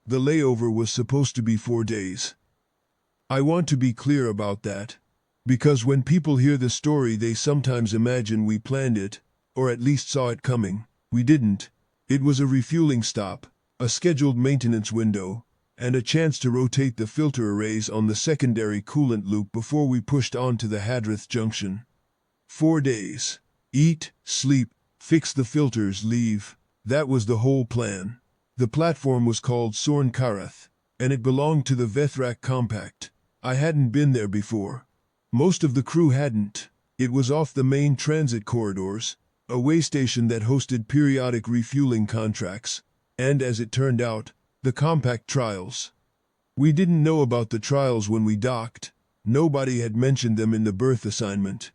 The layover was supposed to be 4 days. I want to be clear about that, because when people hear the story they sometimes imagine we planned it, or at least saw it coming. We didn't. It was a refueling stop, a scheduled maintenance window, and a chance to rotate the filter arrays on the secondary coolant loop before we pushed on to the Hadrith junction. 4 days. Eat, sleep, fix the filters, leave. That was the whole plan. The platform was called Sorn Karath, and it belonged to the Vethrak Compact. I hadn't been there before. Most of the crew hadn't. It was off the main transit corridors, a way station that hosted periodic refueling contracts, and as it turned out, the compact trials. We didn't know about the trials when we docked. Nobody had mentioned them in the berth assignment.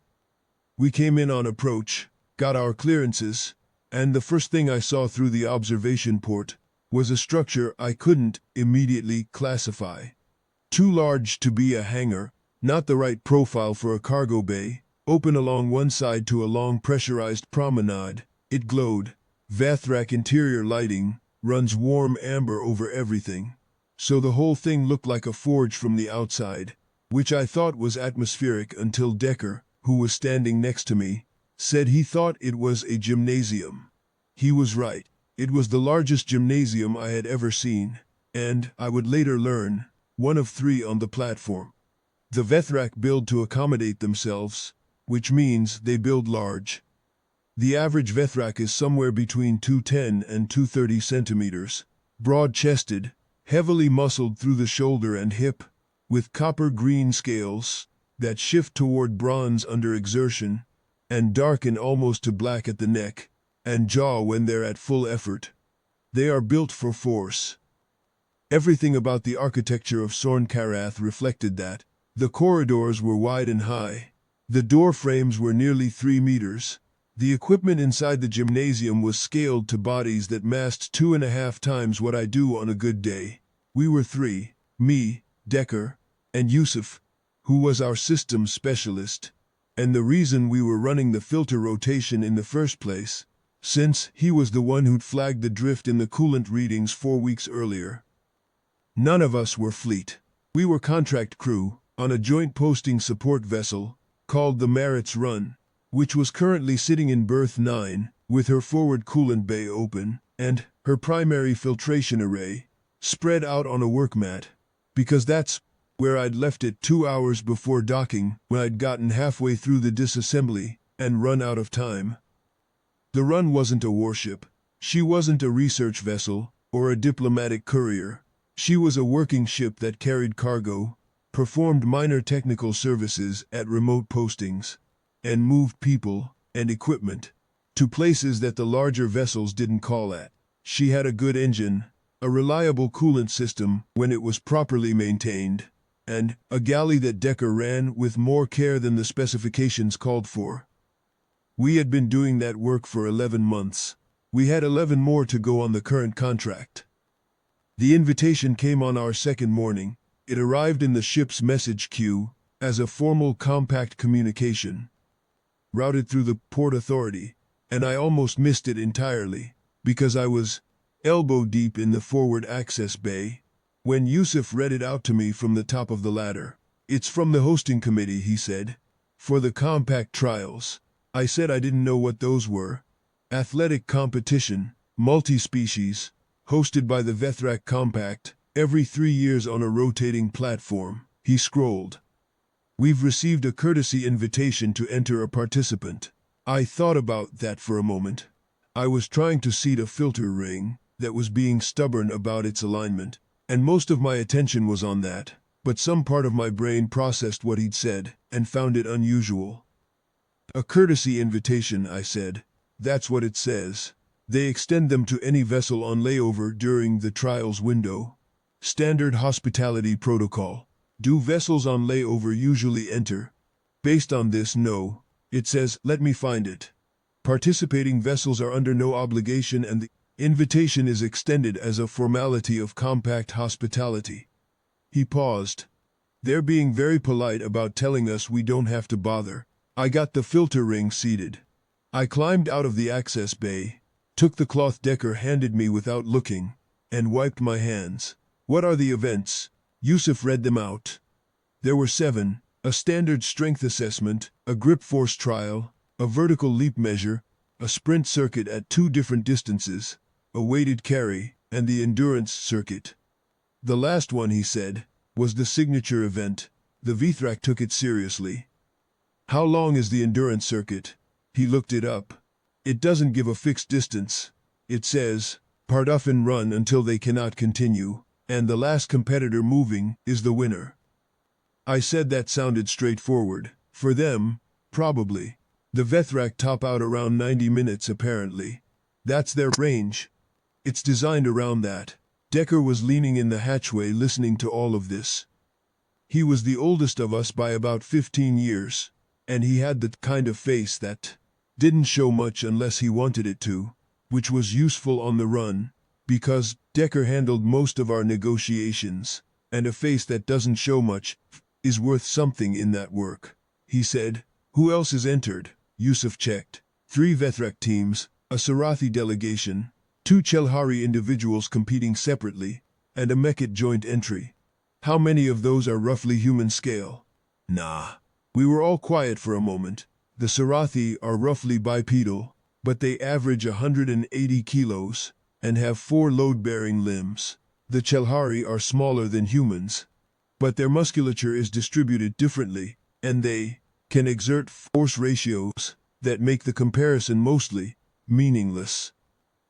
We came in on approach, got our clearances, and the first thing I saw through the observation port was a structure I couldn't immediately classify. Too large to be a hangar, not the right profile for a cargo bay, open along one side to a long pressurized promenade. It glowed. Vethrak interior lighting runs warm amber over everything. So the whole thing looked like a forge from the outside, which I thought was atmospheric until Decker, who was standing next to me, said he thought it was a gymnasium. He was right. It was the largest gymnasium I had ever seen, and, I would later learn, one of 3 on the platform. The Vethrak build to accommodate themselves, which means they build large. The average Vethrak is somewhere between 210 and 230 centimeters, broad-chested, heavily muscled through the shoulder and hip, with copper-green scales that shift toward bronze under exertion, and darken almost to black at the neck and jaw when they're at full effort. They are built for force. Everything about the architecture of Sorn Karath reflected that. The corridors were wide and high. The door frames were nearly 3 meters. The equipment inside the gymnasium was scaled to bodies that massed 2.5 times what I do on a good day. We were 3, me, Decker, and Yusuf, who was our systems specialist, and the reason we were running the filter rotation in the first place, since he was the one who'd flagged the drift in the coolant readings 4 weeks earlier. None of us were fleet. We were contract crew on a joint posting support vessel called the Maritz Run, which was currently sitting in berth 9 with her forward coolant bay open and her primary filtration array spread out on a work mat, because that's where I'd left it 2 hours before docking when I'd gotten halfway through the disassembly and run out of time. The Run wasn't a warship. She wasn't a research vessel or a diplomatic courier. She was a working ship that carried cargo, performed minor technical services at remote postings, and moved people and equipment to places that the larger vessels didn't call at. She had a good engine, a reliable coolant system when it was properly maintained, and a galley that Decker ran with more care than the specifications called for. We had been doing that work for 11 months. We had 11 more to go on the current contract. The invitation came on our second morning. It arrived in the ship's message queue as a formal compact communication, routed through the Port Authority, and I almost missed it entirely, because I was elbow-deep in the forward access bay when Yusuf read it out to me from the top of the ladder. "It's from the hosting committee," he said, "for the compact trials." I said I didn't know what those were. Athletic competition, multi-species, hosted by the Vethrak Compact, every 3 years on a rotating platform. He scrolled. "We've received a courtesy invitation to enter a participant." I thought about that for a moment. I was trying to seat a filter ring that was being stubborn about its alignment, and most of my attention was on that, but some part of my brain processed what he'd said and found it unusual. "A courtesy invitation," I said. "That's what it says. They extend them to any vessel on layover during the trials window. Standard hospitality protocol. Do vessels on layover usually enter? Based on this, no. It says, let me find it. Participating vessels are under no obligation and the invitation is extended as a formality of compact hospitality." He paused. "They're being very polite about telling us we don't have to bother." I got the filter ring seated. I climbed out of the access bay, took the cloth Decker handed me without looking, and wiped my hands. What are the events? Yusuf read them out. There were 7, a standard strength assessment, a grip force trial, a vertical leap measure, a sprint circuit at 2 different distances, a weighted carry, and the endurance circuit. The last one, he said, was the signature event. The Vethrak took it seriously. How long is the endurance circuit? He looked it up. It doesn't give a fixed distance. It says, part off and run until they cannot continue, and the last competitor moving is the winner. I said that sounded straightforward. For them, probably. The Vethrak top out around 90 minutes apparently. That's their range. It's designed around that. Decker was leaning in the hatchway listening to all of this. He was the oldest of us by about 15 years, and he had the kind of face that didn't show much unless he wanted it to, which was useful on the run, because Decker handled most of our negotiations, and a face that doesn't show much is worth something in that work. He said, "Who else is entered?" Yusuf checked. 3 Vethrak teams, a Sarathi delegation, 2 Chelhari individuals competing separately, and a Mekit joint entry. How many of those are roughly human scale? Nah. We were all quiet for a moment. The Sarathi are roughly bipedal, but they average 180 kilos and have 4 load-bearing limbs. The Chelhari are smaller than humans, but their musculature is distributed differently, and they can exert force ratios that make the comparison mostly meaningless.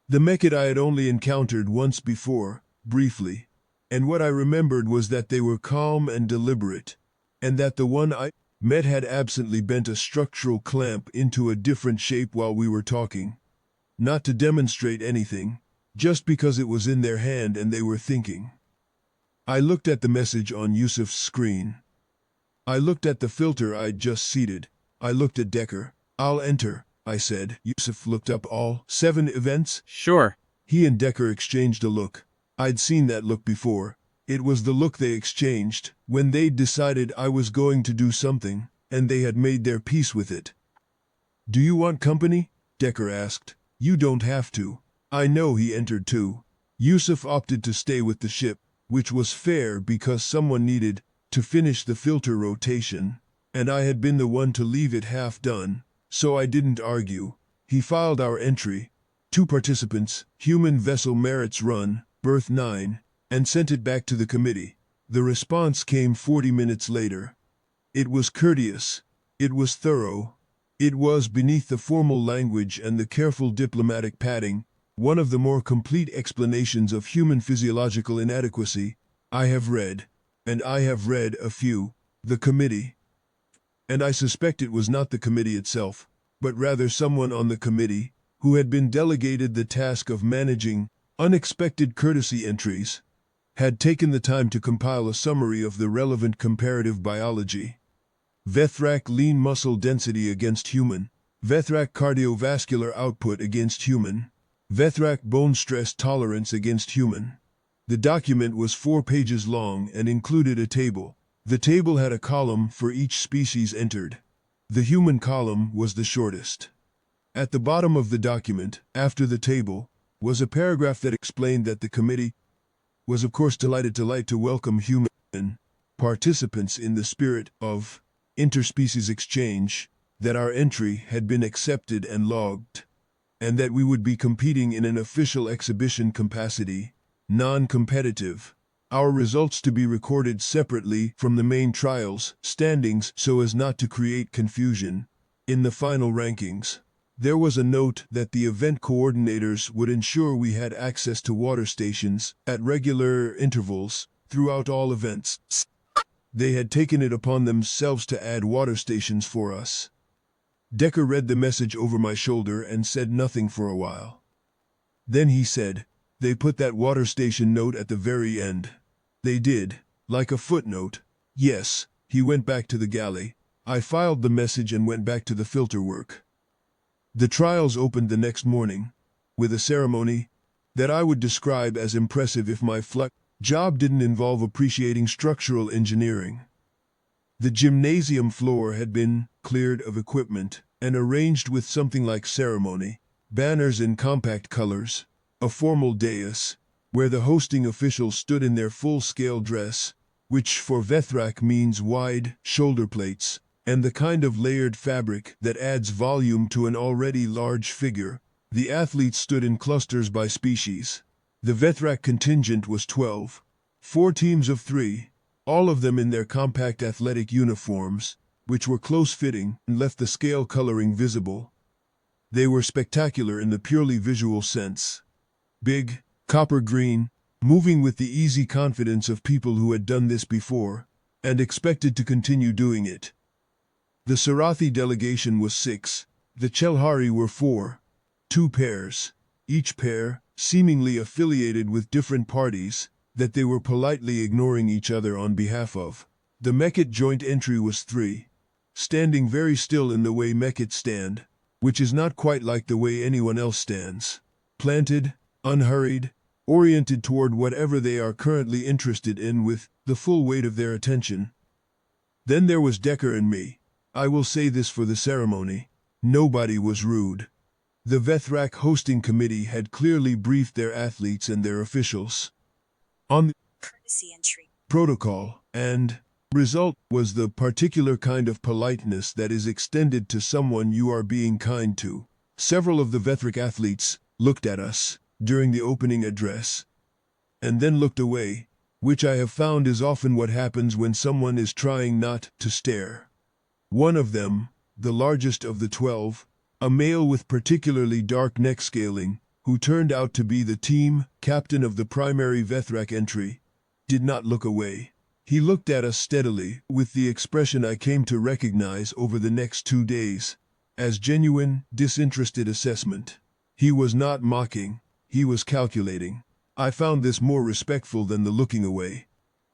The Mekit I had only encountered once before, briefly, and what I remembered was that they were calm and deliberate, and that the one I met had absently bent a structural clamp into a different shape while we were talking. Not to demonstrate anything, just because it was in their hand and they were thinking. I looked at the message on Yusuf's screen. I looked at the filter I'd just seated. I looked at Decker. "I'll enter," I said. Yusuf looked up all 7 events. Sure. He and Decker exchanged a look. I'd seen that look before. It was the look they exchanged when they'd decided I was going to do something, and they had made their peace with it. "Do you want company?" Decker asked. "You don't have to." I know he entered too. Yusuf opted to stay with the ship, which was fair because someone needed to finish the filter rotation, and I had been the one to leave it half done, so I didn't argue. He filed our entry, 2 participants, human vessel merits run, berth 9, and sent it back to the committee. The response came 40 minutes later. It was courteous. It was thorough. It was, beneath the formal language and the careful diplomatic padding, one of the more complete explanations of human physiological inadequacy I have read, and I have read a few. The committee. And I suspect it was not the committee itself, but rather someone on the committee who had been delegated the task of managing unexpected courtesy entries, had taken the time to compile a summary of the relevant comparative biology. Vethrak lean muscle density against human. Vethrak cardiovascular output against human. Vethrak bone stress tolerance against human. The document was 4 pages long and included a table. The table had a column for each species entered. The human column was the shortest. At the bottom of the document, after the table, was a paragraph that explained that the committee was of course delighted to welcome human participants in the spirit of interspecies exchange, that our entry had been accepted and logged, and that we would be competing in an official exhibition capacity, non-competitive. Our results to be recorded separately from the main trials standings so as not to create confusion in the final rankings. There was a note that the event coordinators would ensure we had access to water stations at regular intervals throughout all events. They had taken it upon themselves to add water stations for us. Decker read the message over my shoulder and said nothing for a while. Then he said, "They put that water station note at the very end." They did, like a footnote. Yes, he went back to the galley. I filed the message and went back to the filter work. The trials opened the next morning, with a ceremony that I would describe as impressive if my job didn't involve appreciating structural engineering. The gymnasium floor had been cleared of equipment and arranged with something like ceremony, banners in compact colors, a formal dais, where the hosting officials stood in their full-scale dress, which for Vethrak means wide shoulder plates, and the kind of layered fabric that adds volume to an already large figure. The athletes stood in clusters by species. The Vethrak contingent was 12. 4 teams of 3, all of them in their compact athletic uniforms, which were close-fitting and left the scale coloring visible. They were spectacular in the purely visual sense. Big, copper green, moving with the easy confidence of people who had done this before, and expected to continue doing it. The Sarathi delegation was 6, the Chelhari were 4, 2 pairs, each pair seemingly affiliated with different parties that they were politely ignoring each other on behalf of. The Mekhet joint entry was 3, standing very still in the way Mekhet stand, which is not quite like the way anyone else stands. Planted, unhurried, oriented toward whatever they are currently interested in with the full weight of their attention. Then there was Decker and me. I will say this for the ceremony. Nobody was rude. The Vethrak hosting committee had clearly briefed their athletes and their officials on the courtesy entry protocol, and result was the particular kind of politeness that is extended to someone you are being kind to. Several of the Vethrak athletes looked at us during the opening address, and then looked away, which I have found is often what happens when someone is trying not to stare. One of them, the largest of the 12, a male with particularly dark neck scaling, who turned out to be the team captain of the primary Vethrak entry, did not look away. He looked at us steadily, with the expression I came to recognize over the next 2 days as genuine, disinterested assessment. He was not mocking, he was calculating. I found this more respectful than the looking away.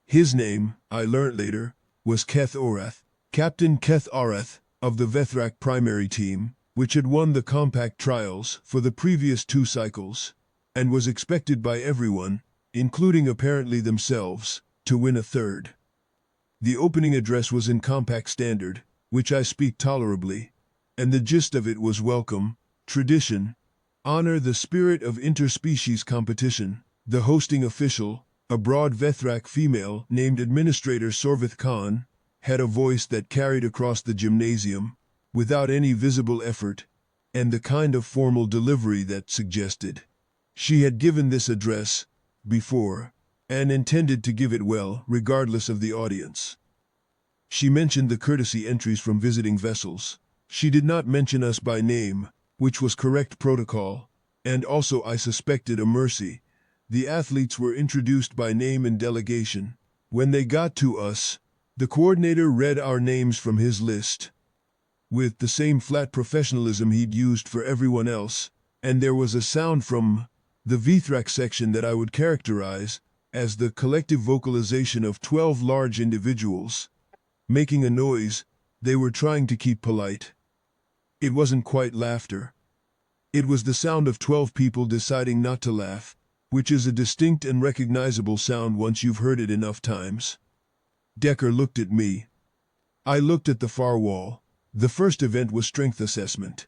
His name, I learnt later, was Keth Orath, Captain Keth Orath of the Vethrak primary team, which had won the compact trials for the previous 2 cycles, and was expected by everyone, including apparently themselves, to win a third. The opening address was in compact standard, which I speak tolerably, and the gist of it was welcome, tradition, honor the spirit of interspecies competition. The hosting official, a broad Vethrak female named Administrator Sorvith Khan, had a voice that carried across the gymnasium, without any visible effort, and the kind of formal delivery that suggested she had given this address before, and intended to give it well, regardless of the audience. She mentioned the courtesy entries from visiting vessels. She did not mention us by name, which was correct protocol, and also I suspected a mercy. The athletes were introduced by name and delegation. When they got to us, the coordinator read our names from his list, with the same flat professionalism he'd used for everyone else, and there was a sound from the Vethrak section that I would characterize as the collective vocalization of 12 large individuals, making a noise they were trying to keep polite. It wasn't quite laughter. It was the sound of 12 people deciding not to laugh, which is a distinct and recognizable sound once you've heard it enough times. Decker looked at me. I looked at the far wall. The first event was strength assessment.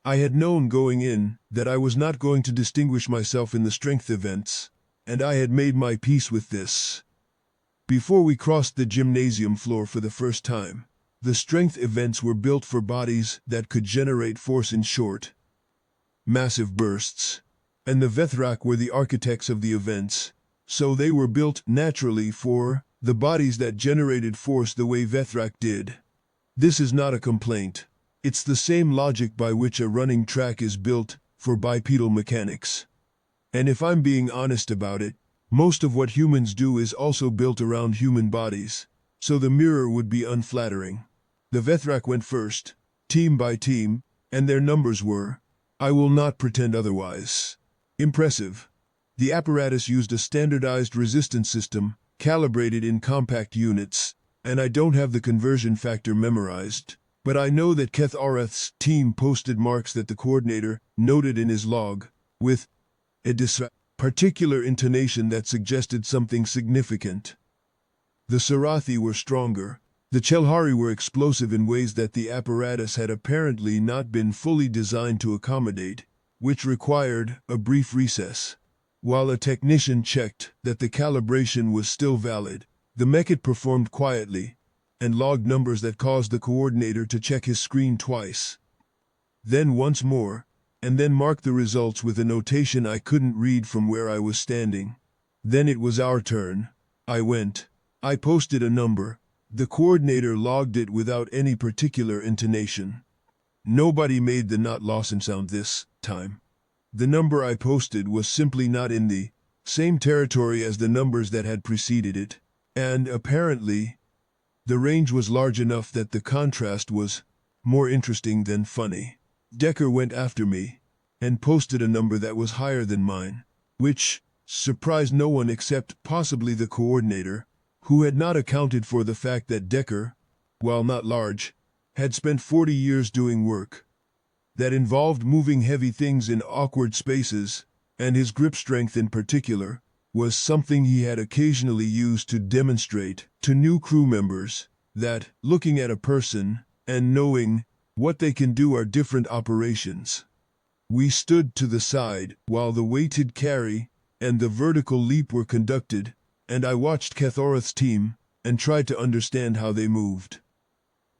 I had known going in that I was not going to distinguish myself in the strength events, and I had made my peace with this. Before we crossed the gymnasium floor for the first time, the strength events were built for bodies that could generate force in short, massive bursts, and the Vethrak were the architects of the events, so they were built naturally for the bodies that generated force the way Vethrak did. This is not a complaint. It's the same logic by which a running track is built for bipedal mechanics. And if I'm being honest about it, most of what humans do is also built around human bodies, so the mirror would be unflattering. The Vethrak went first, team by team, and their numbers were, I will not pretend otherwise, impressive. The apparatus used a standardized resistance system, calibrated in compact units, and I don't have the conversion factor memorized, but I know that Keth Arath's team posted marks that the coordinator noted in his log, with a particular intonation that suggested something significant. The Sarathi were stronger. The Chelhari were explosive in ways that the apparatus had apparently not been fully designed to accommodate, which required a brief recess. While a technician checked that the calibration was still valid, the mechit performed quietly and logged numbers that caused the coordinator to check his screen twice. Then once more, and then marked the results with a notation I couldn't read from where I was standing. Then it was our turn. I posted a number. The coordinator logged it without any particular intonation. Nobody made the not Lawson sound this time. The number I posted was simply not in the same territory as the numbers that had preceded it, and apparently, the range was large enough that the contrast was more interesting than funny. Decker went after me and posted a number that was higher than mine, which surprised no one except possibly the coordinator, who had not accounted for the fact that Decker, while not large, had spent 40 years doing work that involved moving heavy things in awkward spaces, and his grip strength in particular was something he had occasionally used to demonstrate to new crew members that looking at a person and knowing what they can do are different operations. We stood to the side while the weighted carry and the vertical leap were conducted, and I watched Kethorath's team and tried to understand how they moved.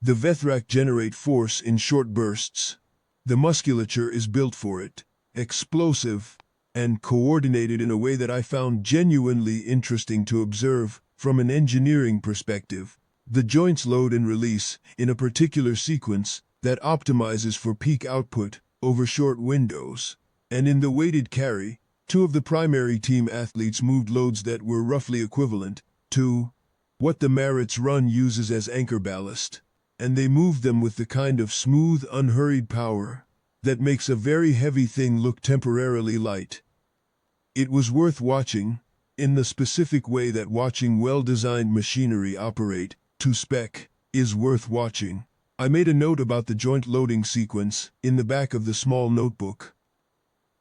The Vethrak generate force in short bursts. The musculature is built for it, explosive, and coordinated in a way that I found genuinely interesting to observe from an engineering perspective. The joints load and release in a particular sequence that optimizes for peak output over short windows. And in the weighted carry, two of the primary team athletes moved loads that were roughly equivalent to what the Marit's run uses as anchor ballast, and they moved them with the kind of smooth, unhurried power that makes a very heavy thing look temporarily light. It was worth watching, in the specific way that watching well-designed machinery operate to spec is worth watching. I made a note about the joint loading sequence in the back of the small notebook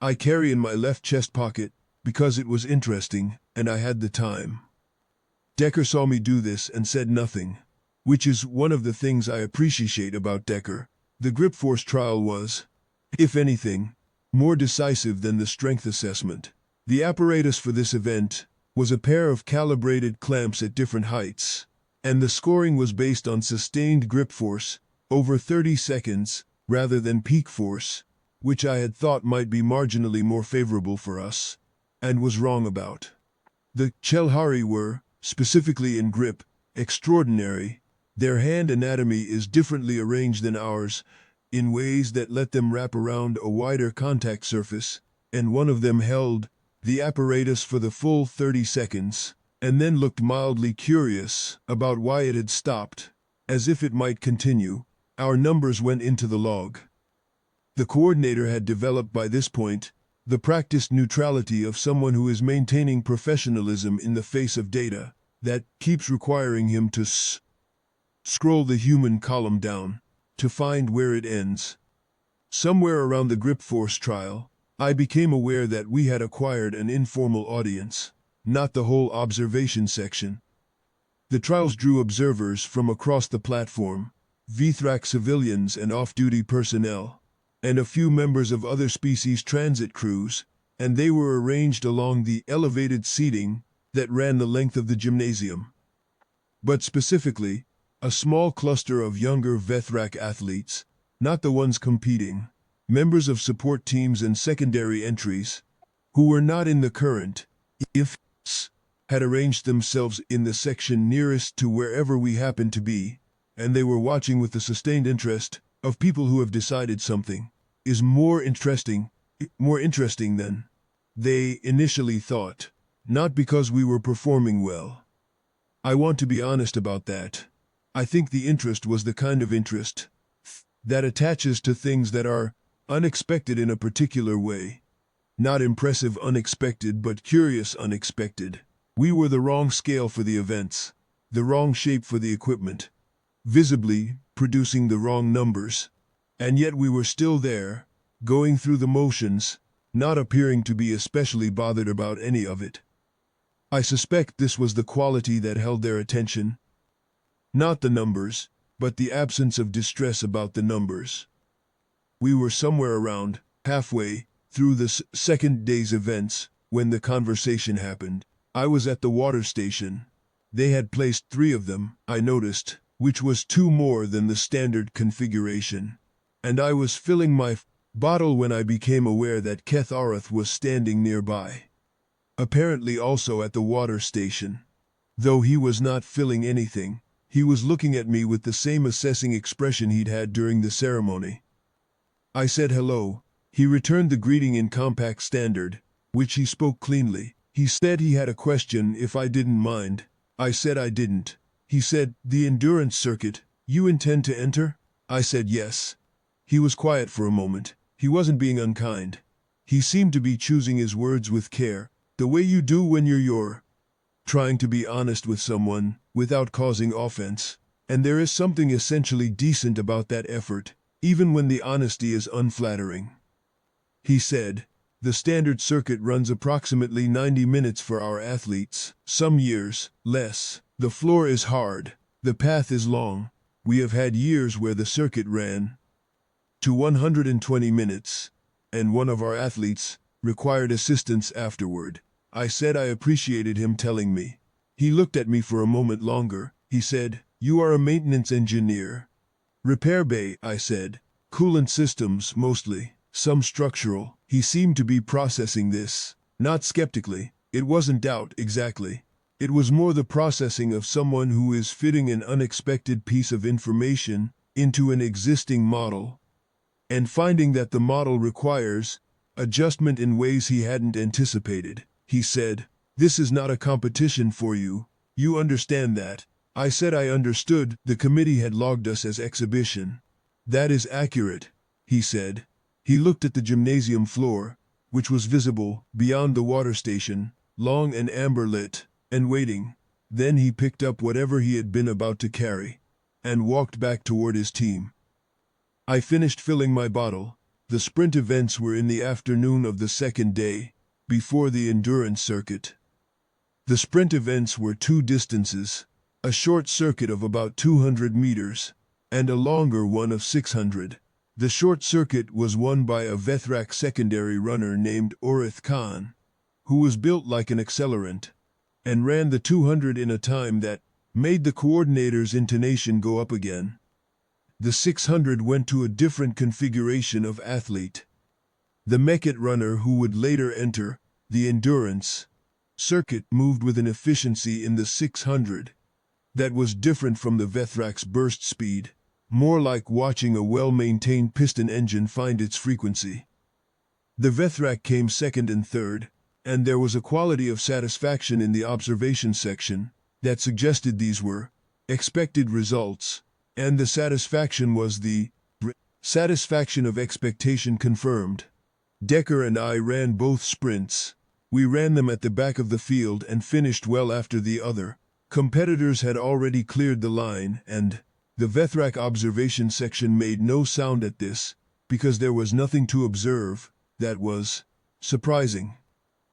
I carry in my left chest pocket because it was interesting and I had the time. Decker saw me do this and said nothing, which is one of the things I appreciate about Decker. The grip force trial was, if anything, more decisive than the strength assessment. The apparatus for this event was a pair of calibrated clamps at different heights, and the scoring was based on sustained grip force over 30 seconds rather than peak force, which I had thought might be marginally more favorable for us, and was wrong about. The Chelhari were, specifically in grip, extraordinary. Their hand anatomy is differently arranged than ours, in ways that let them wrap around a wider contact surface, and one of them held the apparatus for the full 30 seconds, and then looked mildly curious about why it had stopped, as if it might continue. Our numbers went into the log. The coordinator had developed by this point the practiced neutrality of someone who is maintaining professionalism in the face of data that keeps requiring him to scroll the human column down to find where it ends. Somewhere around the grip force trial, I became aware that we had acquired an informal audience, not the whole observation section. The trials drew observers from across the platform, Vethrak civilians and off-duty personnel, and a few members of other species transit crews, and they were arranged along the elevated seating that ran the length of the gymnasium. But specifically, a small cluster of younger Vethrak athletes, not the ones competing, members of support teams and secondary entries, who were not in the current IFs, had arranged themselves in the section nearest to wherever we happened to be, and they were watching with the sustained interest of people who have decided something is more interesting than they initially thought, not because we were performing well. I want to be honest about that. I think the interest was the kind of interest that attaches to things that are unexpected in a particular way. Not impressive unexpected, but curious unexpected. We were the wrong scale for the events, the wrong shape for the equipment, visibly producing the wrong numbers, and yet we were still there, going through the motions, not appearing to be especially bothered about any of it. I suspect this was the quality that held their attention. Not the numbers, but the absence of distress about the numbers. We were somewhere around halfway through the second day's events when the conversation happened. I was at the water station. They had placed 3 of them, I noticed, which was 2 more than the standard configuration. And I was filling my bottle when I became aware that Keth Arath was standing nearby. Apparently also at the water station. Though he was not filling anything, he was looking at me with the same assessing expression he'd had during the ceremony. I said hello. He returned the greeting in compact standard, which he spoke cleanly. He said he had a question if I didn't mind. I said I didn't. He said, "The endurance circuit, you intend to enter?" I said yes. He was quiet for a moment. He wasn't being unkind. He seemed to be choosing his words with care, the way you do when you're trying to be honest with someone, without causing offense. And there is something essentially decent about that effort, even when the honesty is unflattering. He said, "The standard circuit runs approximately 90 minutes for our athletes, some years, less. The floor is hard. The path is long. We have had years where the circuit ran to 120 minutes, and one of our athletes required assistance afterward." I said I appreciated him telling me. He looked at me for a moment longer. He said, "You are a maintenance engineer." "Repair bay," I said. "Coolant systems, mostly. Some structural." He seemed to be processing this, not skeptically. It wasn't doubt, exactly. It was more the processing of someone who is fitting an unexpected piece of information into an existing model, and finding that the model requires adjustment in ways he hadn't anticipated. He said, "This is not a competition for you. You understand that." I said I understood. The committee had logged us as exhibition. "That is accurate," he said. He looked at the gymnasium floor, which was visible beyond the water station, long and amber-lit, and waiting. Then he picked up whatever he had been about to carry and walked back toward his team. I finished filling my bottle. The sprint events were in the afternoon of the second day, before the endurance circuit. The sprint events were 2 distances, a short circuit of about 200 meters, and a longer one of 600. The short circuit was won by a Vethrak secondary runner named Orith Khan, who was built like an accelerant, and ran the 200 in a time that made the coordinator's intonation go up again. The 600 went to a different configuration of athlete. The Mekit runner who would later enter the endurance circuit moved with an efficiency in the 600 that was different from the Vethrak's burst speed, more like watching a well-maintained piston engine find its frequency. The Vethrak came second and third, and there was a quality of satisfaction in the observation section that suggested these were expected results, and the satisfaction was the satisfaction of expectation confirmed. Decker and I ran both sprints. We ran them at the back of the field and finished well after the other competitors had already cleared the line, and the Vethrak observation section made no sound at this, because there was nothing to observe. That was surprising.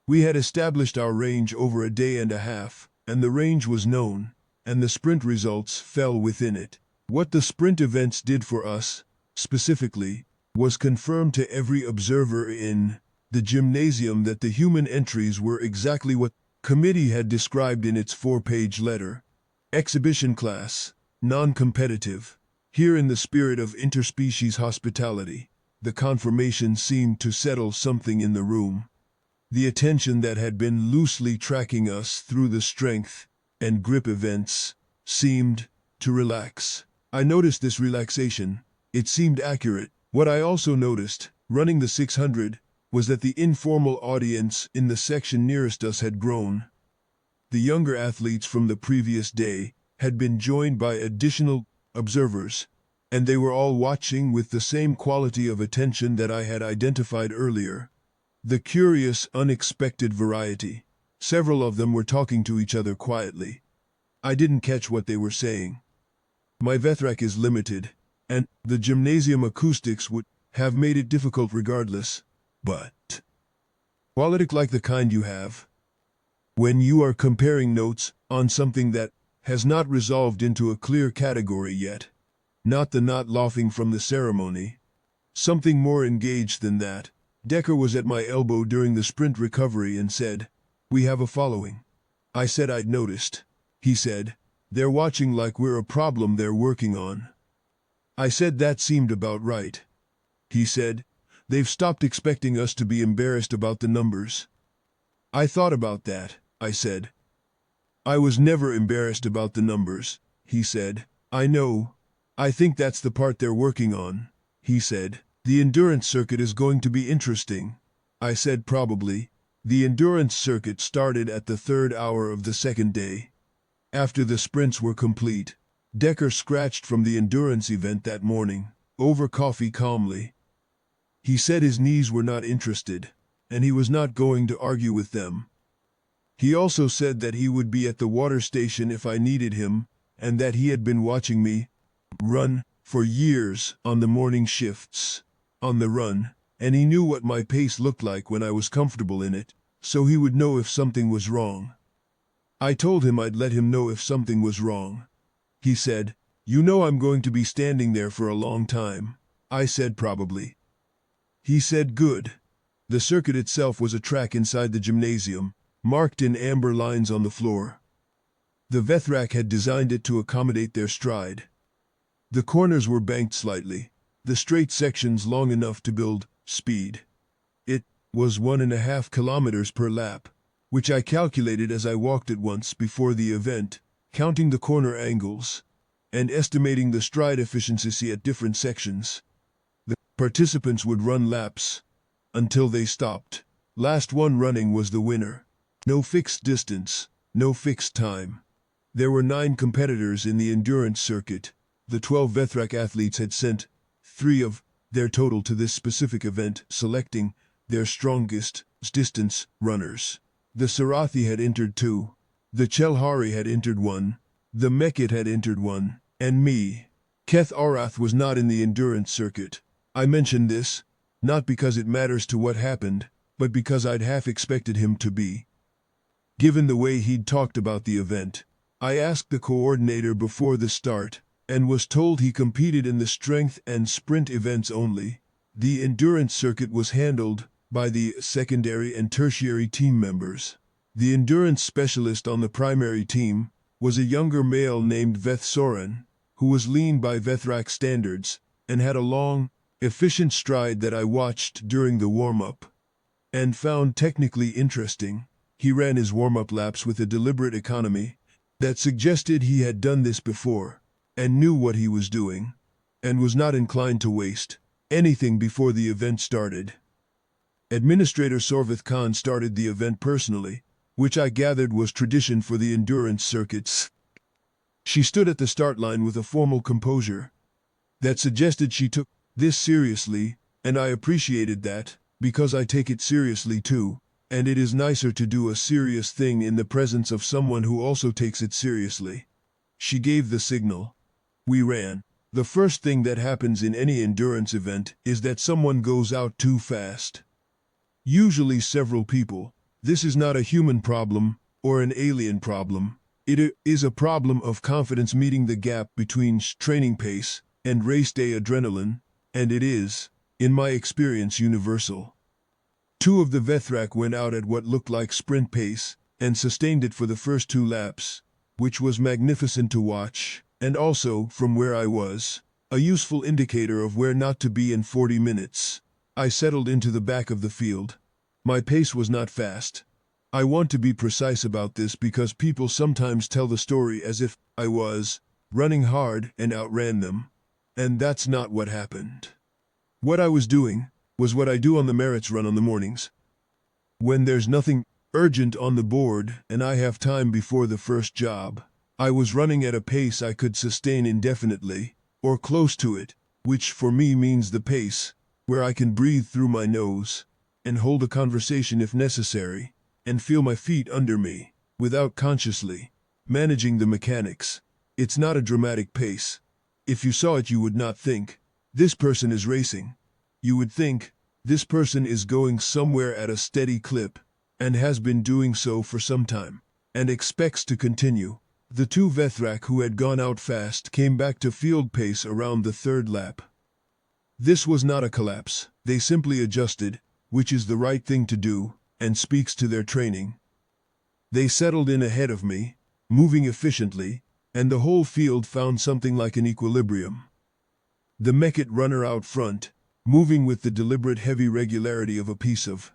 We had established our range over a day and a half, and the range was known, and the sprint results fell within it. What the sprint events did for us, specifically, was confirmed to every observer in the gymnasium that the human entries were exactly what the committee had described in its 4-page letter. Exhibition class, non-competitive. Here, in the spirit of interspecies hospitality, the confirmation seemed to settle something in the room. The attention that had been loosely tracking us through the strength and grip events seemed to relax. I noticed this relaxation. It seemed accurate. What I also noticed, running the 600, was that the informal audience in the section nearest us had grown. The younger athletes from the previous day had been joined by additional observers, and they were all watching with the same quality of attention that I had identified earlier. The curious, unexpected variety. Several of them were talking to each other quietly. I didn't catch what they were saying. My Vethrak is limited, and the gymnasium acoustics would have made it difficult regardless. But quality like the kind you have when you are comparing notes on something that has not resolved into a clear category yet. Not the not laughing from the ceremony. Something more engaged than that. Decker was at my elbow during the sprint recovery and said, "We have a following." I said I'd noticed. He said, "They're watching like we're a problem they're working on." I said that seemed about right. He said, "They've stopped expecting us to be embarrassed about the numbers." I thought about that, I said. "I was never embarrassed about the numbers," he said. "I know. I think that's the part they're working on," he said. "The endurance circuit is going to be interesting." I said probably. The endurance circuit started at the third hour of the second day. After the sprints were complete, Decker scratched from the endurance event that morning, over coffee calmly. He said his knees were not interested, and he was not going to argue with them. He also said that he would be at the water station if I needed him, and that he had been watching me run for years on the morning shifts, on the run, and he knew what my pace looked like when I was comfortable in it, so he would know if something was wrong. I told him I'd let him know if something was wrong. He said, "You know I'm going to be standing there for a long time." I said probably. He said good. The circuit itself was a track inside the gymnasium, marked in amber lines on the floor. The Vethrak had designed it to accommodate their stride. The corners were banked slightly, the straight sections long enough to build speed. It was 1.5 kilometers per lap, which I calculated as I walked it once before the event, counting the corner angles and estimating the stride efficiency at different sections. The participants would run laps until they stopped. Last one running was the winner. No fixed distance, no fixed time. There were 9 competitors in the endurance circuit. The 12 Vethrak athletes had sent 3 of their total to this specific event, selecting their strongest distance runners. The Sarathi had entered 2. The Chelhari had entered 1. The Mekit had entered 1. And me. Keth Arath was not in the endurance circuit. I mention this, not because it matters to what happened, but because I'd half expected him to be. Given the way he'd talked about the event, I asked the coordinator before the start, and was told he competed in the strength and sprint events only. The endurance circuit was handled by the secondary and tertiary team members. The endurance specialist on the primary team was a younger male named Veth who was lean by Vethrak standards and had a long, efficient stride that I watched during the warm-up and found technically interesting. He ran his warm-up laps with a deliberate economy that suggested he had done this before and knew what he was doing, and was not inclined to waste anything before the event started. Administrator Sorvith Khan started the event personally, which I gathered was tradition for the endurance circuits. She stood at the start line with a formal composure that suggested she took this seriously, and I appreciated that, because I take it seriously too, and it is nicer to do a serious thing in the presence of someone who also takes it seriously. She gave the signal. We ran. The first thing that happens in any endurance event is that someone goes out too fast. Usually several people. This is not a human problem or an alien problem. It is a problem of confidence meeting the gap between training pace and race day adrenaline, and it is, in my experience, universal. 2 of the Vethrak went out at what looked like sprint pace and sustained it for the first 2 laps, which was magnificent to watch, and also, from where I was, a useful indicator of where not to be in 40 minutes. I settled into the back of the field. My pace was not fast. I want to be precise about this because people sometimes tell the story as if I was running hard and outran them, and that's not what happened. What I was doing was what I do on the merits run on the mornings. When there's nothing urgent on the board and I have time before the first job, I was running at a pace I could sustain indefinitely, or close to it, which for me means the pace where I can breathe through my nose and hold a conversation if necessary, and feel my feet under me, without consciously managing the mechanics. It's not a dramatic pace. If you saw it, you would not think, this person is racing. You would think, this person is going somewhere at a steady clip, and has been doing so for some time, and expects to continue. The 2 Vethrak who had gone out fast came back to field pace around the 3rd lap. This was not a collapse. They simply adjusted, which is the right thing to do, and speaks to their training. They settled in ahead of me, moving efficiently, and the whole field found something like an equilibrium. The Mekit runner out front, moving with the deliberate heavy regularity of a piece of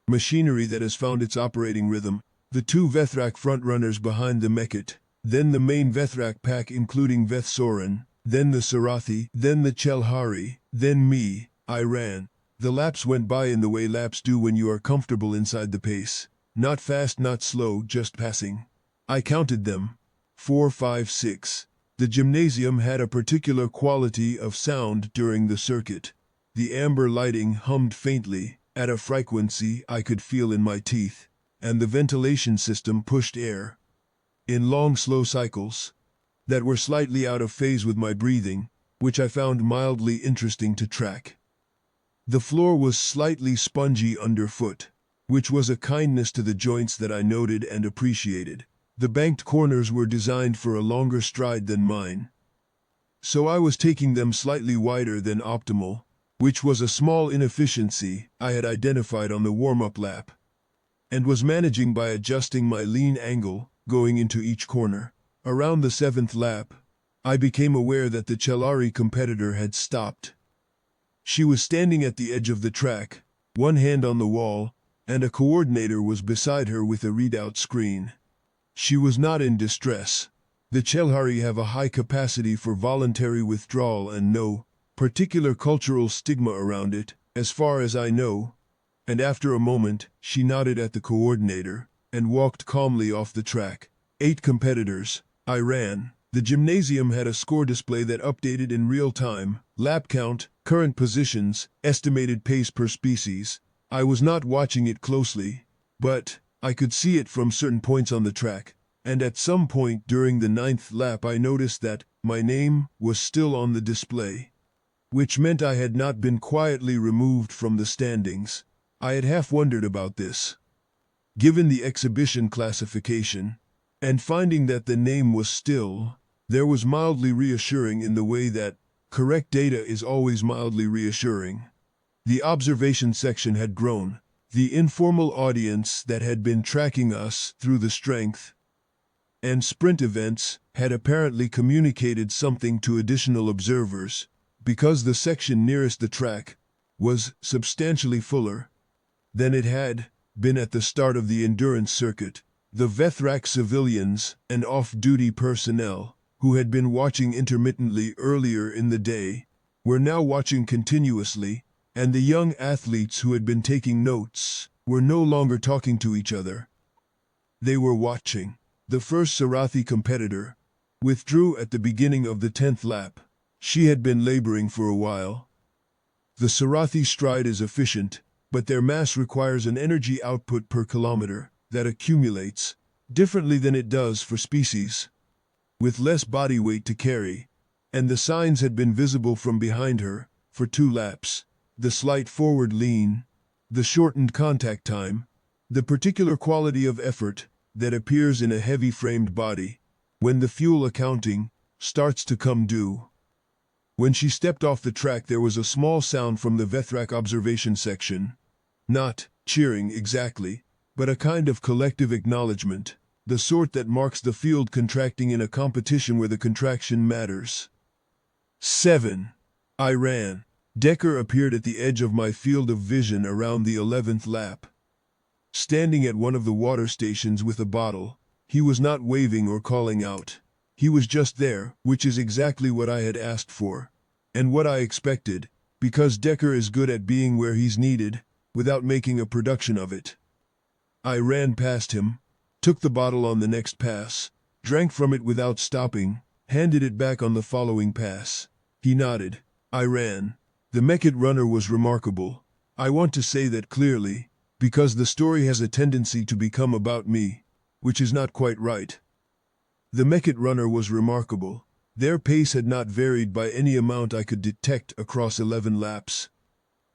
machinery that has found its operating rhythm, the two Vethrak frontrunners behind the Mekit, then the main Vethrak pack including Vethsoren, then the Sarathi, then the Chelhari, then me. I ran. The laps went by in the way laps do when you are comfortable inside the pace. Not fast, not slow, just passing. I counted them. 4, 5, 6. The gymnasium had a particular quality of sound during the circuit. The amber lighting hummed faintly, at a frequency I could feel in my teeth, and the ventilation system pushed air in long, slow cycles that were slightly out of phase with my breathing, which I found mildly interesting to track. The floor was slightly spongy underfoot, which was a kindness to the joints that I noted and appreciated. The banked corners were designed for a longer stride than mine, so I was taking them slightly wider than optimal, which was a small inefficiency I had identified on the warm-up lap, and was managing by adjusting my lean angle going into each corner. Around the 7th lap, I became aware that the Chelhari competitor had stopped. She was standing at the edge of the track, one hand on the wall, and a coordinator was beside her with a readout screen. She was not in distress. The Chelhari have a high capacity for voluntary withdrawal and no particular cultural stigma around it, as far as I know, and after a moment, she nodded at the coordinator and walked calmly off the track. 8 competitors. I ran. The gymnasium had a score display that updated in real time, lap count, current positions, estimated pace per species. I was not watching it closely, but I could see it from certain points on the track, and at some point during the 9th lap I noticed that my name was still on the display, which meant I had not been quietly removed from the standings. I had half wondered about this, given the exhibition classification, and finding that the name was still there was mildly reassuring in the way that correct data is always mildly reassuring. The observation section had grown. The informal audience that had been tracking us through the strength and sprint events had apparently communicated something to additional observers, because the section nearest the track was substantially fuller than it had been at the start of the endurance circuit. The Vethrak civilians and off-duty personnel, who had been watching intermittently earlier in the day, were now watching continuously, and the young athletes who had been taking notes were no longer talking to each other. They were watching. The first Sarathi competitor withdrew at the beginning of the 10th lap. She had been laboring for a while. The Sarathi stride is efficient, but their mass requires an energy output per kilometer that accumulates differently than it does for species with less body weight to carry, and the signs had been visible from behind her for 2 laps. The slight forward lean, the shortened contact time, the particular quality of effort that appears in a heavy-framed body when the fuel accounting starts to come due. When she stepped off the track, there was a small sound from the Vethrak observation section. Not cheering exactly, but a kind of collective acknowledgement, the sort that marks the field contracting in a competition where the contraction matters. 7. I ran. Decker appeared at the edge of my field of vision around the 11th lap. Standing at one of the water stations with a bottle, he was not waving or calling out. He was just there, which is exactly what I had asked for, and what I expected, because Decker is good at being where he's needed, without making a production of it. I ran past him, took the bottle on the next pass, drank from it without stopping, handed it back on the following pass. He nodded. I ran. The Mekit runner was remarkable. I want to say that clearly, because the story has a tendency to become about me, which is not quite right. The Mekit runner was remarkable. Their pace had not varied by any amount I could detect across 11 laps.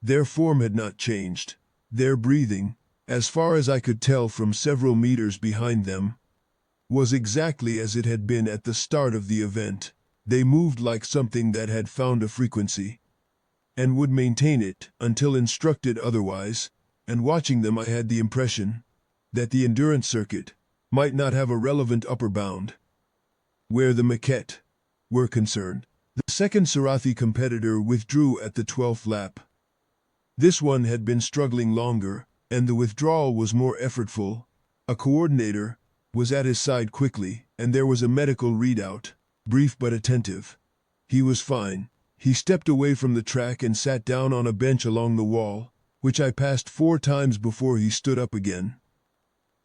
Their form had not changed. Their breathing, as far as I could tell from several meters behind them, was exactly as it had been at the start of the event. They moved like something that had found a frequency and would maintain it until instructed otherwise, and watching them I had the impression that the endurance circuit might not have a relevant upper bound. Where the maquette were concerned, the second Sarathi competitor withdrew at the 12th lap. This one had been struggling longer, and the withdrawal was more effortful. A coordinator was at his side quickly, and there was a medical readout, brief but attentive. He was fine. He stepped away from the track and sat down on a bench along the wall, which I passed 4 times before he stood up again.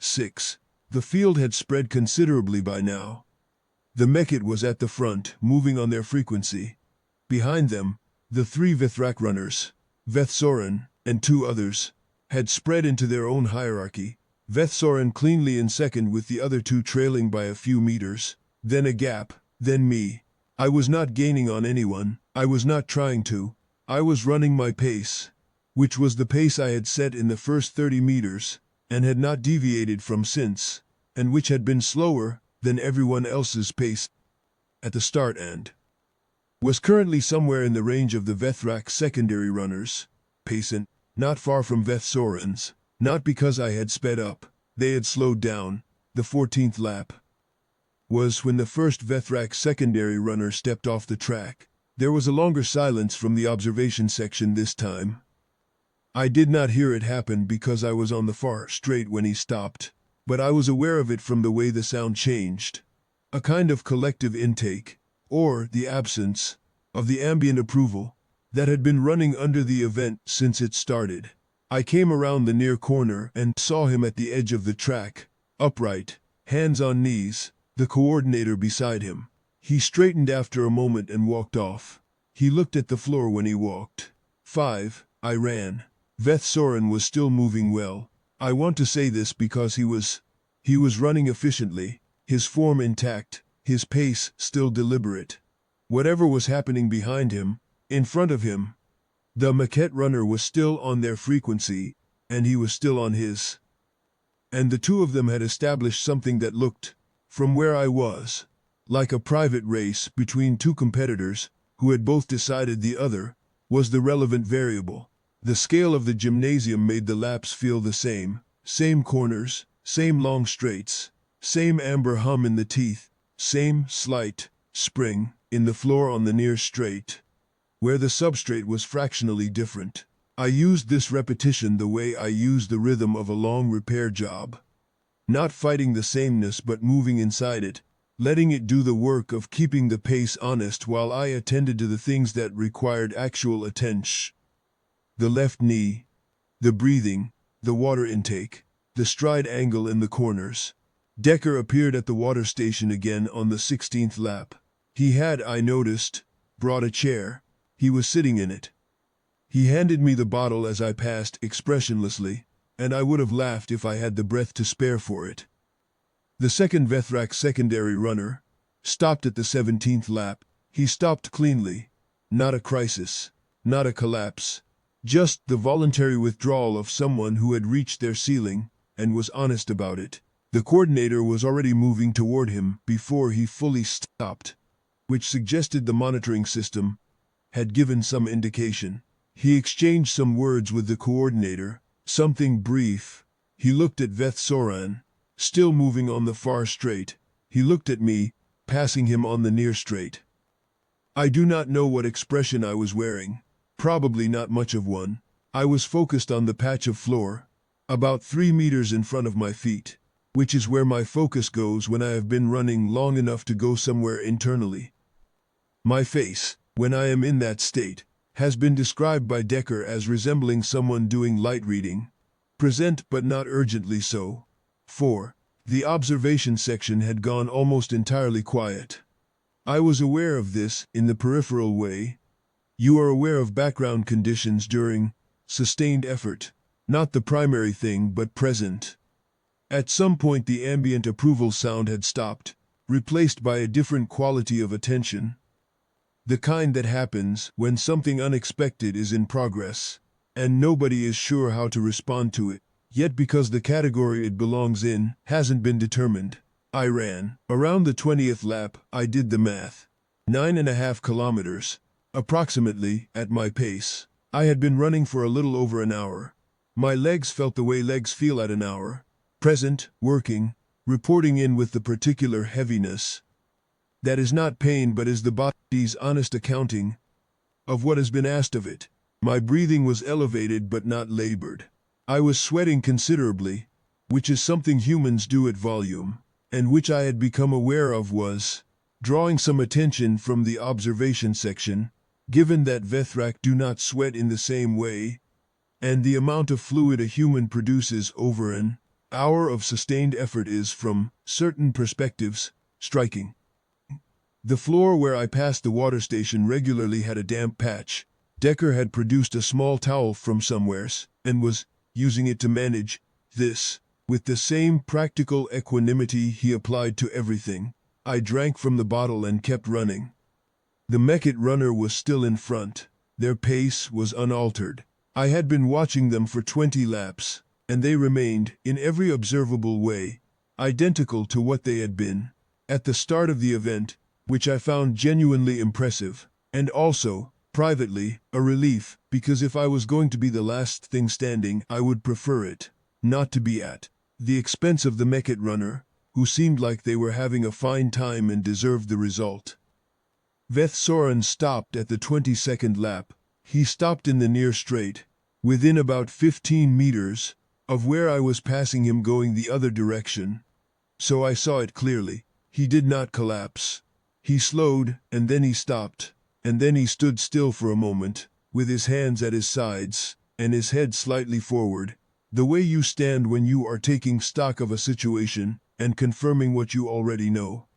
6. The field had spread considerably by now. The Mekit was at the front, moving on their frequency. Behind them, the 3 Vethrak runners, Vethsoren and 2 others, had spread into their own hierarchy. Vethsoren cleanly in second with the other 2 trailing by a few meters, then a gap, then me. I was not gaining on anyone, I was not trying to. I was running my pace, which was the pace I had set in the first 30 meters, and had not deviated from since, and which had been slower than everyone else's pace at the start and was currently somewhere in the range of the Vethrak secondary runners' pace and not far from Vethsoren's. Not because I had sped up, they had slowed down. The 14th lap was when the first Vethrak secondary runner stepped off the track. There was a longer silence from the observation section this time. I did not hear it happen because I was on the far straight when he stopped, but I was aware of it from the way the sound changed. A kind of collective intake, or the absence of the ambient approval that had been running under the event since it started. I came around the near corner and saw him at the edge of the track, upright, hands on knees, the coordinator beside him. He straightened after a moment and walked off. He looked at the floor when he walked. 5. I ran. Vethsoren was still moving well. I want to say this because he was running efficiently, his form intact, his pace still deliberate. Whatever was happening behind him, in front of him, the maquette runner was still on their frequency, and he was still on his. And the 2 of them had established something that looked, from where I was, like a private race between 2 competitors who had both decided the other was the relevant variable. The scale of the gymnasium made the laps feel the same corners, same long straights, same amber hum in the teeth, same slight spring in the floor on the near straight, where the substrate was fractionally different. I used this repetition the way I use the rhythm of a long repair job. Not fighting the sameness but moving inside it, letting it do the work of keeping the pace honest while I attended to the things that required actual attention. The left knee, the breathing, the water intake, the stride angle in the corners. Decker appeared at the water station again on the 16th lap. He had, I noticed, brought a chair. He was sitting in it. He handed me the bottle as I passed expressionlessly, and I would have laughed if I had the breath to spare for it. The second Vethrak secondary runner stopped at the 17th lap. He stopped cleanly. Not a crisis, not a collapse. Just the voluntary withdrawal of someone who had reached their ceiling and was honest about it. The coordinator was already moving toward him before he fully stopped, which suggested the monitoring system had given some indication. He exchanged some words with the coordinator, something brief. He looked at Vethsoren, still moving on the far straight. He looked at me, passing him on the near straight. I do not know what expression I was wearing. Probably not much of one. I was focused on the patch of floor, about 3 meters in front of my feet, which is where my focus goes when I have been running long enough to go somewhere internally. My face, when I am in that state, has been described by Decker as resembling someone doing light reading. Present but not urgently so. 4. The observation section had gone almost entirely quiet. I was aware of this in the peripheral way. You are aware of background conditions during sustained effort, not the primary thing but present. At some point the ambient approval sound had stopped, replaced by a different quality of attention. The kind that happens when something unexpected is in progress, and nobody is sure how to respond to it, yet because the category it belongs in hasn't been determined. I ran. Around the 20th lap, I did the math. 9.5 kilometers. approximately, at my pace. I had been running for a little over an hour. My legs felt the way legs feel at an hour. Present, working, reporting in with the particular heaviness. That is not pain but is the body's honest accounting of what has been asked of it. My breathing was elevated but not labored. I was sweating considerably, which is something humans do at volume, and which I had become aware of was drawing some attention from the observation section, given that Vethrak do not sweat in the same way, and the amount of fluid a human produces over an hour of sustained effort is, from certain perspectives, striking. The floor where I passed the water station regularly had a damp patch. Decker had produced a small towel from somewheres, and was using it to manage this, with the same practical equanimity he applied to everything. I drank from the bottle and kept running. The Mekit runner was still in front. Their pace was unaltered. I had been watching them for 20 laps, and they remained, in every observable way, identical to what they had been at the start of the event, which I found genuinely impressive, and also, privately, a relief, because if I was going to be the last thing standing, I would prefer it not to be at the expense of the Mekit runner, who seemed like they were having a fine time and deserved the result. Vethrak stopped at the 22nd lap. He stopped in the near straight, within about 15 meters of where I was passing him going the other direction. So I saw it clearly. He did not collapse. He slowed, and then he stopped, and then he stood still for a moment, with his hands at his sides, and his head slightly forward, the way you stand when you are taking stock of a situation and confirming what you already know.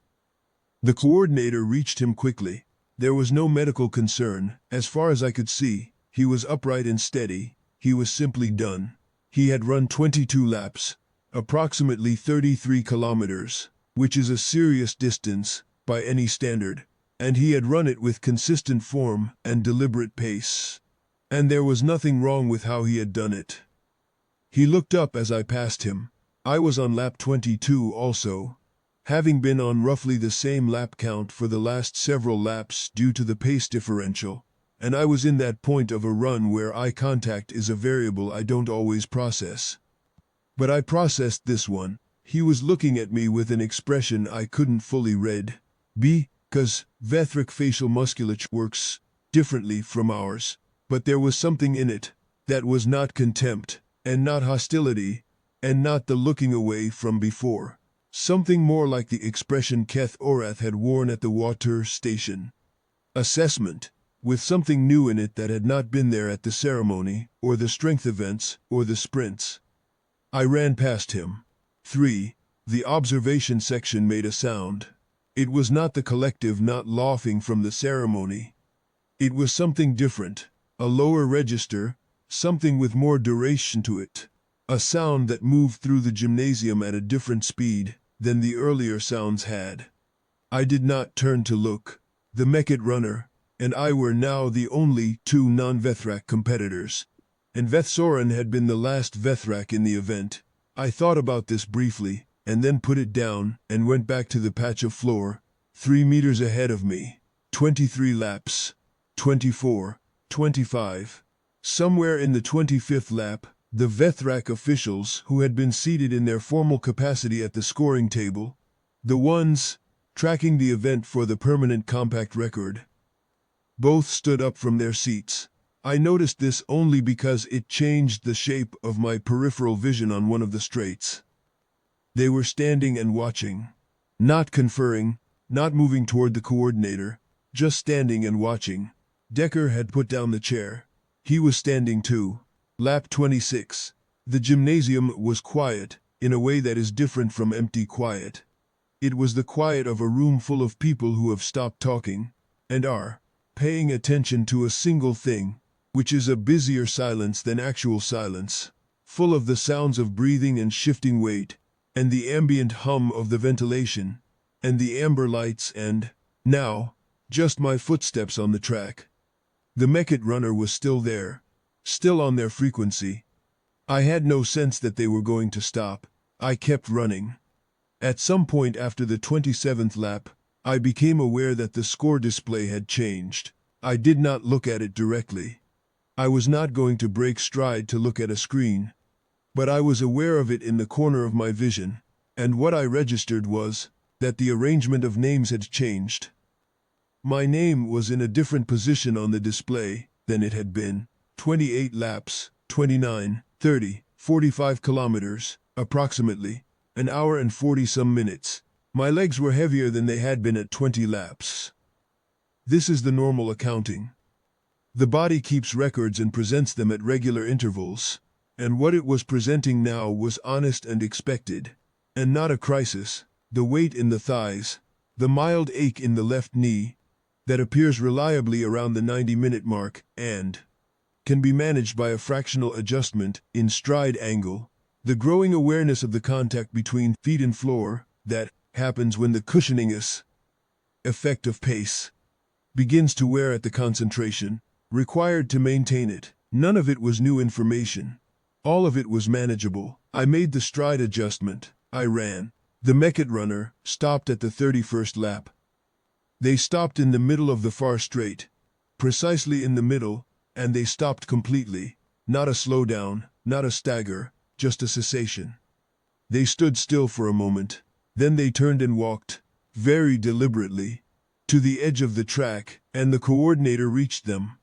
The coordinator reached him quickly. There was no medical concern, as far as I could see. He was upright and steady. He was simply done. He had run 22 laps, approximately 33 kilometers, which is a serious distance by any standard, and he had run it with consistent form and deliberate pace. And there was nothing wrong with how he had done it. He looked up as I passed him. I was on lap 22 also, having been on roughly the same lap count for the last several laps due to the pace differential, and I was in that point of a run where eye contact is a variable I don't always process. But I processed this one. He was looking at me with an expression I couldn't fully read. Because Vethrak facial musculature works differently from ours, but there was something in it that was not contempt, and not hostility, and not the looking away from before. Something more like the expression Keth Orath had worn at the water station. Assessment, with something new in it that had not been there at the ceremony, or the strength events, or the sprints. I ran past him. 3. The observation section made a sound. It was not the collective not laughing from the ceremony. It was something different, a lower register, something with more duration to it. A sound that moved through the gymnasium at a different speed than the earlier sounds had. I did not turn to look. The Mekit runner and I were now the only two non-Vethrak competitors, and Vethrak had been the last Vethrak in the event. I thought about this briefly, and then put it down and went back to the patch of floor, 3 meters ahead of me. 23 laps. 24. 25. Somewhere in the 25th lap, the Vethrak officials who had been seated in their formal capacity at the scoring table, the ones tracking the event for the permanent compact record, both stood up from their seats. I noticed this only because it changed the shape of my peripheral vision on one of the straights. They were standing and watching, not conferring, not moving toward the coordinator, just standing and watching. Decker had put down the chair. He was standing too. Lap 26. The gymnasium was quiet, in a way that is different from empty quiet. It was the quiet of a room full of people who have stopped talking, and are paying attention to a single thing, which is a busier silence than actual silence, full of the sounds of breathing and shifting weight, and the ambient hum of the ventilation, and the amber lights and, now, just my footsteps on the track. The Mekit runner was still there, still on their frequency. I had no sense that they were going to stop. I kept running. At some point after the 27th lap, I became aware that the score display had changed. I did not look at it directly. I was not going to break stride to look at a screen, but I was aware of it in the corner of my vision, and what I registered was that the arrangement of names had changed. My name was in a different position on the display than it had been. 28 laps, 29, 30, 45 kilometers, approximately, an hour and 40-some minutes. My legs were heavier than they had been at 20 laps. This is the normal accounting. The body keeps records and presents them at regular intervals, and what it was presenting now was honest and expected, and not a crisis. The weight in the thighs, the mild ache in the left knee, that appears reliably around the 90-minute mark and can be managed by a fractional adjustment in stride angle, the growing awareness of the contact between feet and floor that happens when the cushioniness effect of pace begins to wear at the concentration required to maintain it. None of it was new information. All of it was manageable. I made the stride adjustment. I ran. The Meket runner stopped at the 31st lap. They stopped in the middle of the far straight, precisely in the middle, and they stopped completely. Not a slowdown, not a stagger, just a cessation. They stood still for a moment. Then they turned and walked, very deliberately, to the edge of the track, and the coordinator reached them.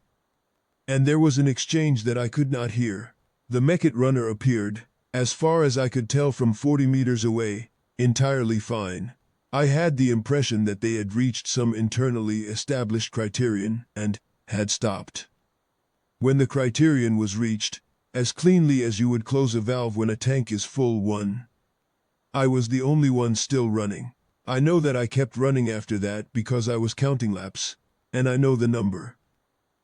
And there was an exchange that I could not hear. The Meket runner appeared, as far as I could tell from 40 meters away, entirely fine. I had the impression that they had reached some internally established criterion and had stopped. When the criterion was reached, as cleanly as you would close a valve when a tank is full, I was the only one still running. I know that I kept running after that because I was counting laps, and I know the number.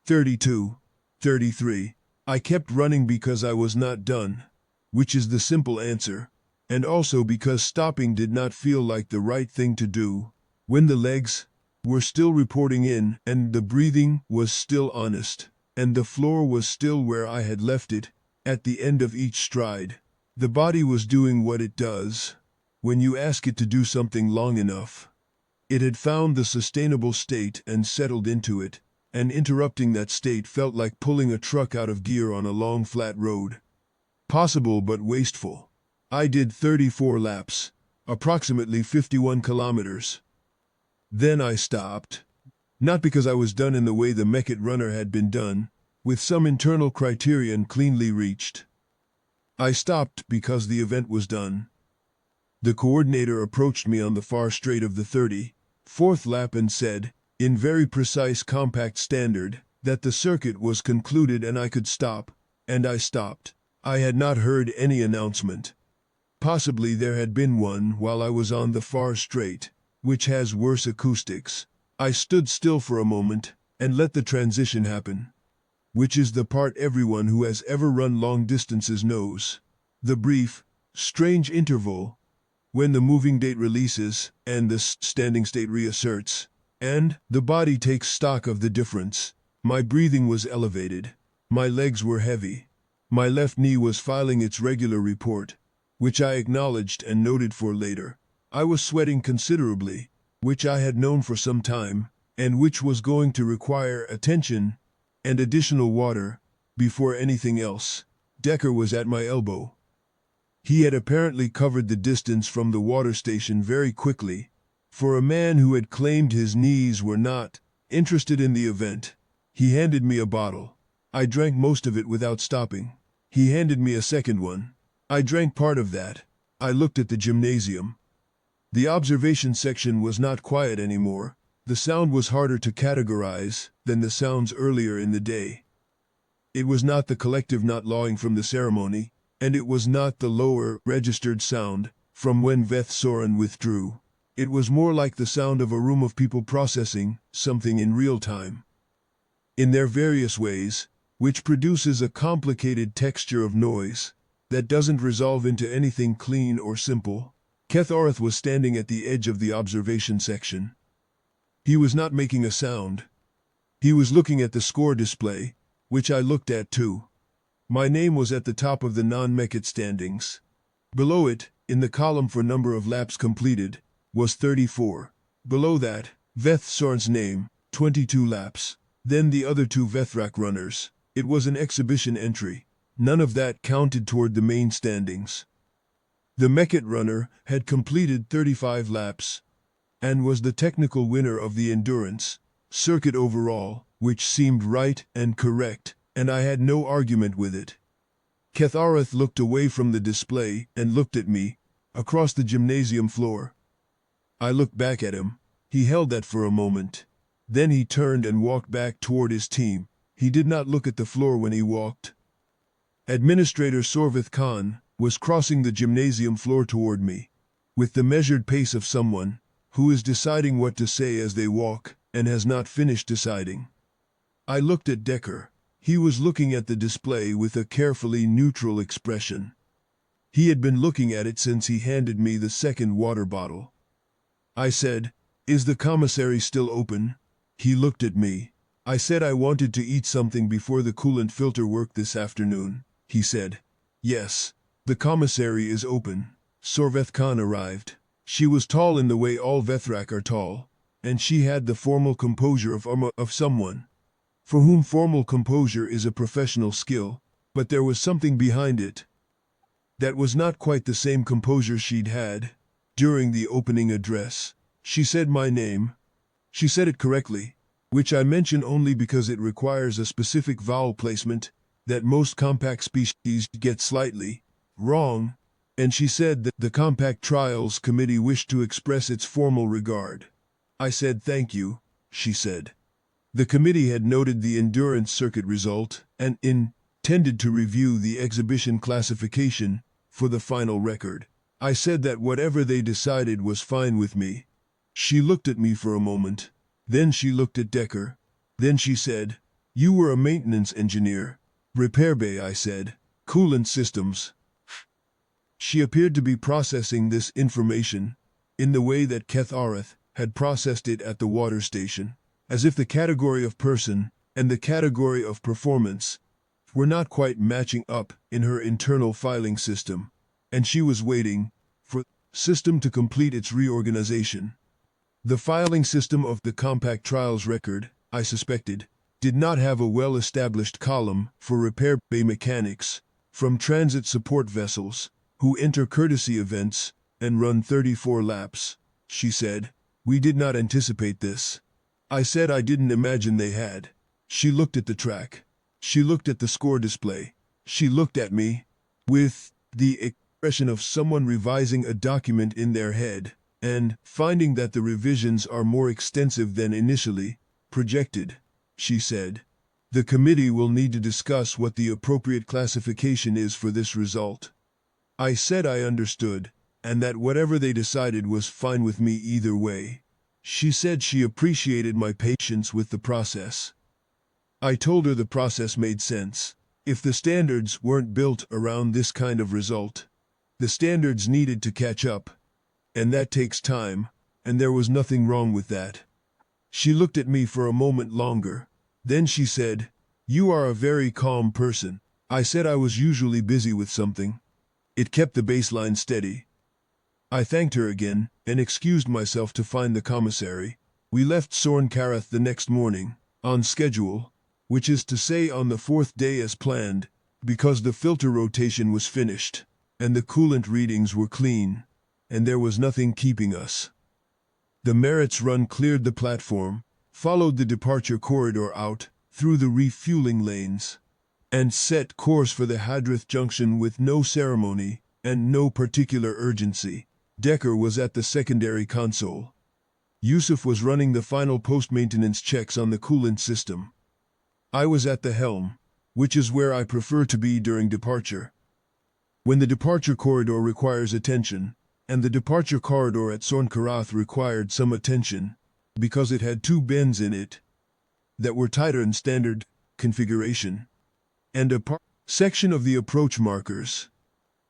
32, 33. I kept running because I was not done, which is the simple answer, and also because stopping did not feel like the right thing to do. When the legs were still reporting in, and the breathing was still honest, and the floor was still where I had left it, at the end of each stride, the body was doing what it does when you ask it to do something long enough. It had found the sustainable state and settled into it, and interrupting that state felt like pulling a truck out of gear on a long flat road. Possible but wasteful. I did 34 laps, approximately 51 kilometers. Then I stopped. Not because I was done in the way the Meket runner had been done, with some internal criterion cleanly reached. I stopped because the event was done. The coordinator approached me on the far straight of the 34th lap and said, in very precise compact standard, that the circuit was concluded and I could stop, and I stopped. I had not heard any announcement. Possibly there had been one while I was on the far straight, which has worse acoustics. I stood still for a moment and let the transition happen, which is the part everyone who has ever run long distances knows. The brief, strange interval when the moving state releases and the standing state reasserts, and the body takes stock of the difference. My breathing was elevated. My legs were heavy. My left knee was filing its regular report, which I acknowledged and noted for later. I was sweating considerably, which I had known for some time, and which was going to require attention and additional water before anything else. Decker was at my elbow. He had apparently covered the distance from the water station very quickly. For a man who had claimed his knees were not interested in the event, he handed me a bottle. I drank most of it without stopping. He handed me a second one. I drank part of that. I looked at the gymnasium. The observation section was not quiet anymore. The sound was harder to categorize than the sounds earlier in the day. It was not the collective not lawing from the ceremony, and it was not the lower registered sound from when Vethrak withdrew. It was more like the sound of a room of people processing something in real time, in their various ways, which produces a complicated texture of noise that doesn't resolve into anything clean or simple. Vethrak was standing at the edge of the observation section. He was not making a sound. He was looking at the score display, which I looked at too. My name was at the top of the non-Meket standings. Below it, in the column for number of laps completed, was 34. Below that, Vethrak's name, 22 laps. Then the other two Vethrak runners. It was an exhibition entry. None of that counted toward the main standings. The Mekit runner had completed 35 laps and was the technical winner of the endurance circuit overall, which seemed right and correct, and I had no argument with it. Kethareth looked away from the display and looked at me, across the gymnasium floor. I looked back at him. He held that for a moment. Then he turned and walked back toward his team. He did not look at the floor when he walked. Administrator Sorvith Khan was crossing the gymnasium floor toward me, with the measured pace of someone who is deciding what to say as they walk and has not finished deciding. I looked at Decker. He was looking at the display with a carefully neutral expression. He had been looking at it since he handed me the second water bottle. I said, "Is the commissary still open?" He looked at me. I said I wanted to eat something before the coolant filter work this afternoon. He said, "Yes, the commissary is open." Sorveth Khan arrived. She was tall in the way all Vethrak are tall, and she had the formal composure of someone for whom formal composure is a professional skill, but there was something behind it that was not quite the same composure she'd had during the opening address. She said my name. She said it correctly, which I mention only because it requires a specific vowel placement that most compact species get slightly wrong, and she said that the Compact Trials Committee wished to express its formal regard. I said thank you, she said. The committee had noted the endurance circuit result and intended to review the exhibition classification for the final record. I said that whatever they decided was fine with me. She looked at me for a moment. Then she looked at Decker. Then she said, "You were a maintenance engineer." "Repair bay," I said. "Coolant systems." She appeared to be processing this information in the way that Kethareth had processed it at the water station, as if the category of person and the category of performance were not quite matching up in her internal filing system, and she was waiting for the system to complete its reorganization. The filing system of the Compact Trials record, I suspected, did not have a well-established column for repair bay mechanics from transit support vessels who enter courtesy events and run 34 laps. She said, "We did not anticipate this." I said I didn't imagine they had. She looked at the track. She looked at the score display. She looked at me with the expression of someone revising a document in their head and finding that the revisions are more extensive than initially projected. She said, "The committee will need to discuss what the appropriate classification is for this result." I said I understood, and that whatever they decided was fine with me either way. She said she appreciated my patience with the process. I told her the process made sense. If the standards weren't built around this kind of result, the standards needed to catch up, and that takes time, and there was nothing wrong with that. She looked at me for a moment longer. Then she said, "You are a very calm person." I said I was usually busy with something. It kept the baseline steady. I thanked her again and excused myself to find the commissary. We left Sorn Karath the next morning, on schedule, which is to say on the fourth day as planned, because the filter rotation was finished, and the coolant readings were clean, and there was nothing keeping us. The Merit's run cleared the platform, followed the departure corridor out through the refueling lanes, and set course for the Hadrith Junction with no ceremony and no particular urgency. Decker was at the secondary console. Yusuf was running the final post-maintenance checks on the coolant system. I was at the helm, which is where I prefer to be during departure. When the departure corridor requires attention, and the departure corridor at Sorn Karath required some attention, because it had two bends in it that were tighter in standard configuration, and a section of the approach markers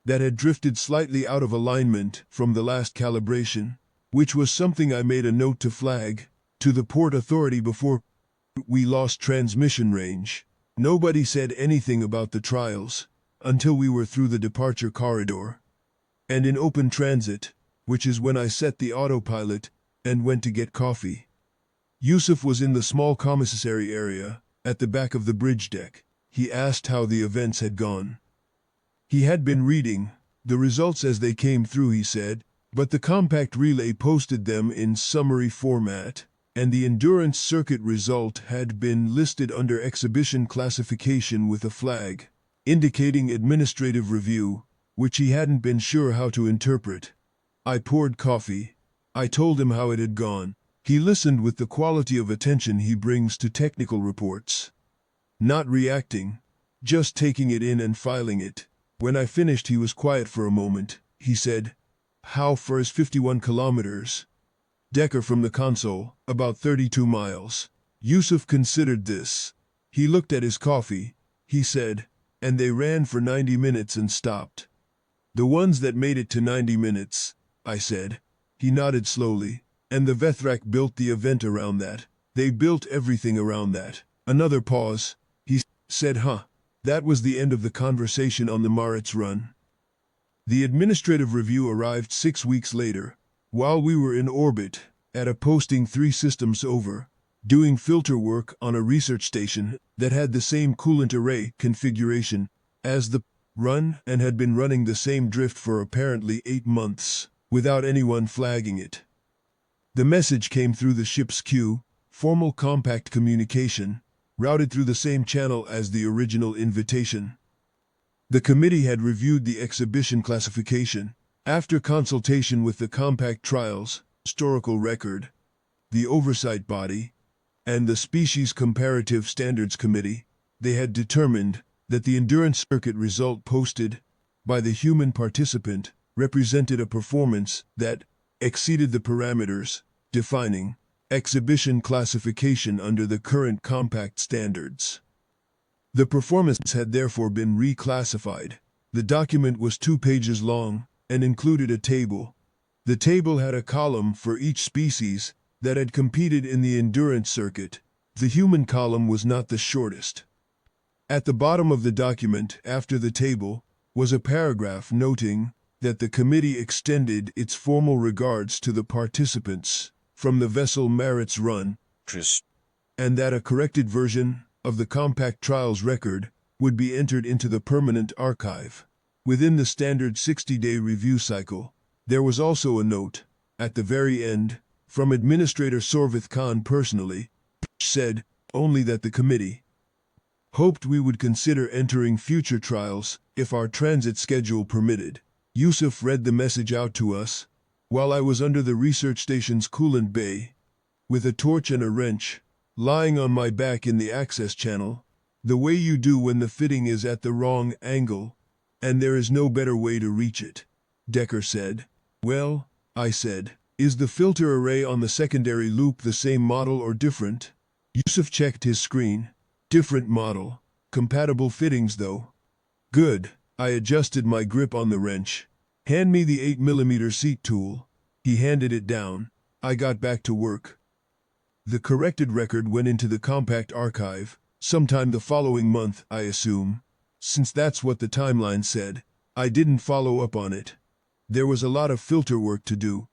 that had drifted slightly out of alignment from the last calibration, which was something I made a note to flag to the port authority before we lost transmission range. Nobody said anything about the trials until we were through the departure corridor and in open transit, which is when I set the autopilot and went to get coffee. Yusuf was in the small commissary area, at the back of the bridge deck. He asked how the events had gone. He had been reading the results as they came through, he said, but the compact relay posted them in summary format, and the endurance circuit result had been listed under exhibition classification with a flag, indicating administrative review, which he hadn't been sure how to interpret. I poured coffee. I told him how it had gone. He listened with the quality of attention he brings to technical reports. Not reacting, just taking it in and filing it. When I finished, he was quiet for a moment. He said, "How far is 51 kilometers?" Decker from the console, "About 32 miles. Yusuf considered this. He looked at his coffee. He said, "And they ran for 90 minutes and stopped." "The ones that made it to 90 minutes, I said. He nodded slowly. "And the Vethrak built the event around that. They built everything around that." Another pause. He said, "Huh." That was the end of the conversation on the Maritz run. The administrative review arrived 6 weeks later, while we were in orbit, at a posting 3 systems over, doing filter work on a research station that had the same coolant array configuration as the run and had been running the same drift for apparently 8 months, without anyone flagging it. The message came through the ship's queue, formal compact communication, routed through the same channel as the original invitation. The committee had reviewed the exhibition classification. After consultation with the compact trials, historical record, the oversight body, and the Species Comparative Standards Committee, they had determined that the endurance circuit result posted by the human participant represented a performance that exceeded the parameters defining exhibition classification under the current compact standards. The performance had therefore been reclassified. The document was 2 pages long and included a table. The table had a column for each species that had competed in the endurance circuit. The human column was not the shortest. At the bottom of the document, after the table, was a paragraph noting that the committee extended its formal regards to the participants from the vessel Maritz run, and that a corrected version of the compact trials record would be entered into the permanent archive. Within the standard 60-day review cycle, there was also a note, at the very end, from Administrator Sorvith Khan personally, which said only that the committee hoped we would consider entering future trials if our transit schedule permitted. Yusuf read the message out to us, while I was under the research station's coolant bay, with a torch and a wrench, lying on my back in the access channel, the way you do when the fitting is at the wrong angle, and there is no better way to reach it. Decker said. "Well," I said, "is the filter array on the secondary loop the same model or different?" Yusuf checked his screen. "Different model. Compatible fittings though." "Good." I adjusted my grip on the wrench. "Hand me the 8mm seat tool." He handed it down. I got back to work. The corrected record went into the compact archive, sometime the following month, I assume. Since that's what the timeline said, I didn't follow up on it. There was a lot of filter work to do.